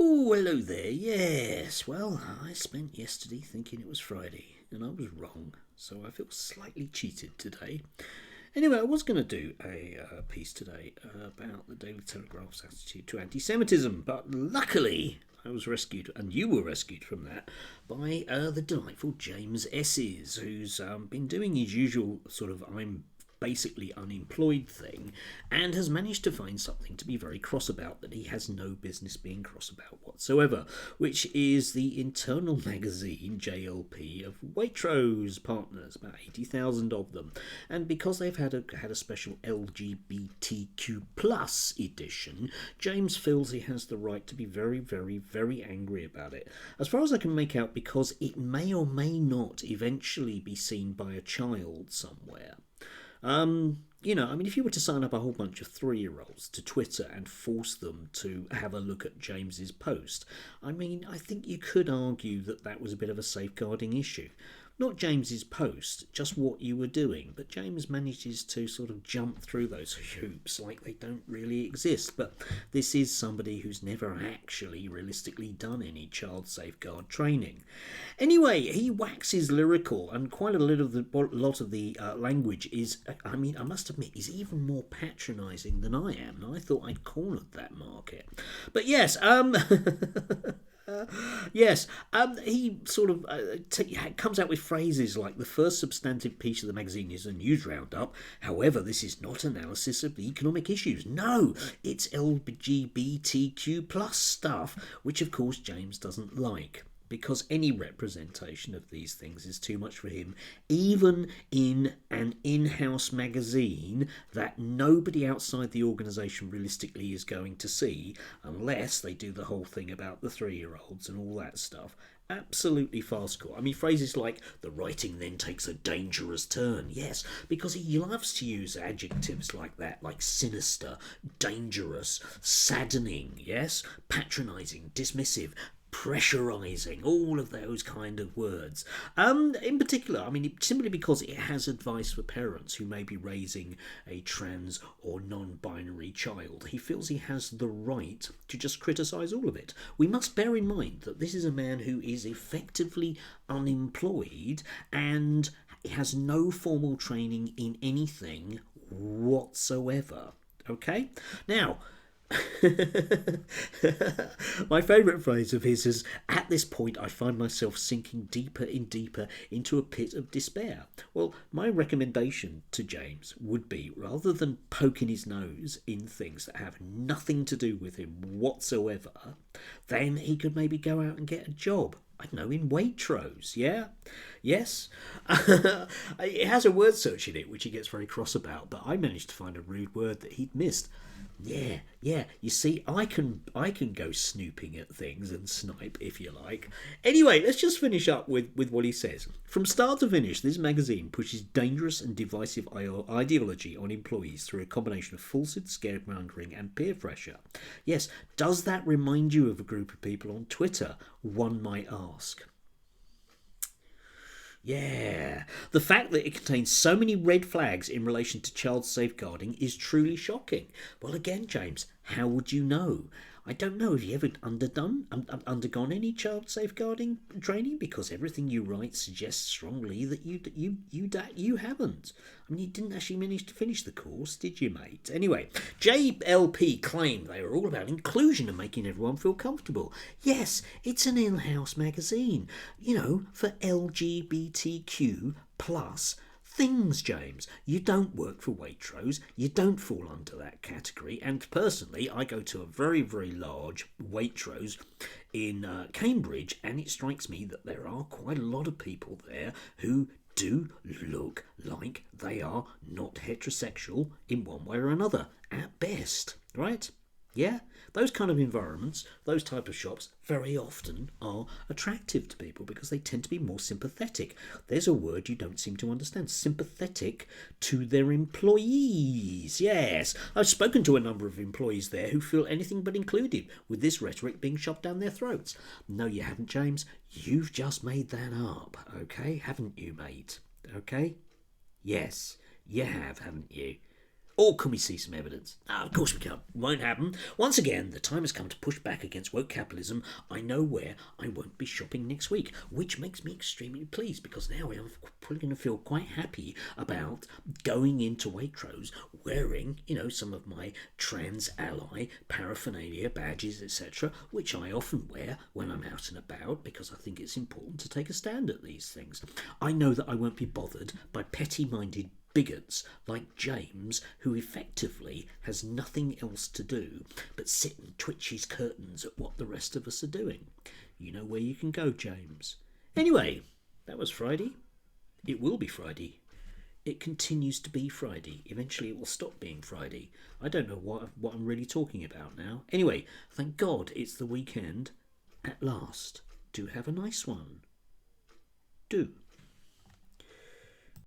Oh, hello there. Yes, well, I spent yesterday thinking it was Friday, and I was wrong, so I feel slightly cheated today. Anyway, I was going to do a piece today about the Daily Telegraph's attitude to anti Semitism, but luckily I was rescued, and you were rescued from that, by the delightful James Esses, who's been doing his usual sort of I'm basically unemployed thing and has managed to find something to be very cross about that he has no business being cross about whatsoever, which is the internal magazine JLP of Waitrose partners, about 80,000 of them. And because they've had a special LGBTQ plus edition, James feels he has the right to be very, very, very angry about it. As far as I can make out, because it may or may not eventually be seen by a child somewhere. If you were to sign up a whole bunch of 3-year-olds to Twitter and force them to have a look at James's post, I think you could argue that that was a bit of a safeguarding issue. Not James's post, just what you were doing. But James manages to sort of jump through those hoops like they don't really exist. But this is somebody who's never actually realistically done any child safeguard training. Anyway, he waxes lyrical, and quite a lot of the language is, I must admit, is even more patronising than I am. And I thought I'd cornered that market. But yes, yes, he sort of comes out with phrases like the first substantive piece of the magazine is a news roundup. However, this is not analysis of the economic issues. No, it's LGBTQ plus stuff, which of course James doesn't like, because any representation of these things is too much for him, even in an in-house magazine that nobody outside the organisation realistically is going to see, unless they do the whole thing about the 3-year-olds and all that stuff. Absolutely farcical. Phrases like, the writing then takes a dangerous turn. Yes, because he loves to use adjectives like that, like sinister, dangerous, saddening, yes, patronising, dismissive, pressurising, all of those kind of words. In particular, simply because it has advice for parents who may be raising a trans or non-binary child. He feels he has the right to just criticise all of it. We must bear in mind that this is a man who is effectively unemployed and has no formal training in anything whatsoever. Okay? Now, my favourite phrase of his is, at this point I find myself sinking deeper and deeper into a pit of despair. Well, my recommendation to James would be, rather than poking his nose in things that have nothing to do with him whatsoever, then he could maybe go out and get a job. I don't know, in Waitrose, yeah? Yes? It has a word search in it, which he gets very cross about, but I managed to find a rude word that he'd missed. Yeah. You see, I can go snooping at things and snipe, if you like. Anyway, let's just finish up with what he says. From start to finish, this magazine pushes dangerous and divisive ideology on employees through a combination of falsehood, scaremongering, and peer pressure. Yes, does that remind you of a group of people on Twitter? One might ask. Yeah, the fact that it contains so many red flags in relation to child safeguarding is truly shocking. Well, again, James, how would you know? I don't know. Have you ever undergone any child safeguarding training? Because everything you write suggests strongly that you haven't. You didn't actually manage to finish the course, did you, mate? Anyway, JLP claim they are all about inclusion and making everyone feel comfortable. Yes, it's an in-house magazine, for LGBTQ plus things, James. You don't work for Waitrose. You don't fall under that category. And personally, I go to a very, very large Waitrose in Cambridge, and it strikes me that there are quite a lot of people there who do look like they are not heterosexual in one way or another, at best, right? Yeah, those kind of environments, those type of shops, very often are attractive to people because they tend to be more sympathetic. There's a word you don't seem to understand. Sympathetic to their employees. Yes, I've spoken to a number of employees there who feel anything but included with this rhetoric being shoved down their throats. No, you haven't, James. You've just made that up, okay? Haven't you, mate? Okay? Yes, you have, haven't you? Or can we see some evidence? Of course we can't. Won't happen. Once again, the time has come to push back against woke capitalism. I know where I won't be shopping next week, which makes me extremely pleased because now I'm probably going to feel quite happy about going into Waitrose wearing, some of my trans ally paraphernalia, badges, etc., which I often wear when I'm out and about because I think it's important to take a stand at these things. I know that I won't be bothered by petty-minded bigots like James, who effectively has nothing else to do but sit and twitch his curtains at what the rest of us are doing. You know where you can go, James. Anyway, that was Friday. It will be Friday. It continues to be Friday. Eventually it will stop being Friday. I don't know what I'm really talking about now. Anyway, thank God it's the weekend at last. Do have a nice one. Do.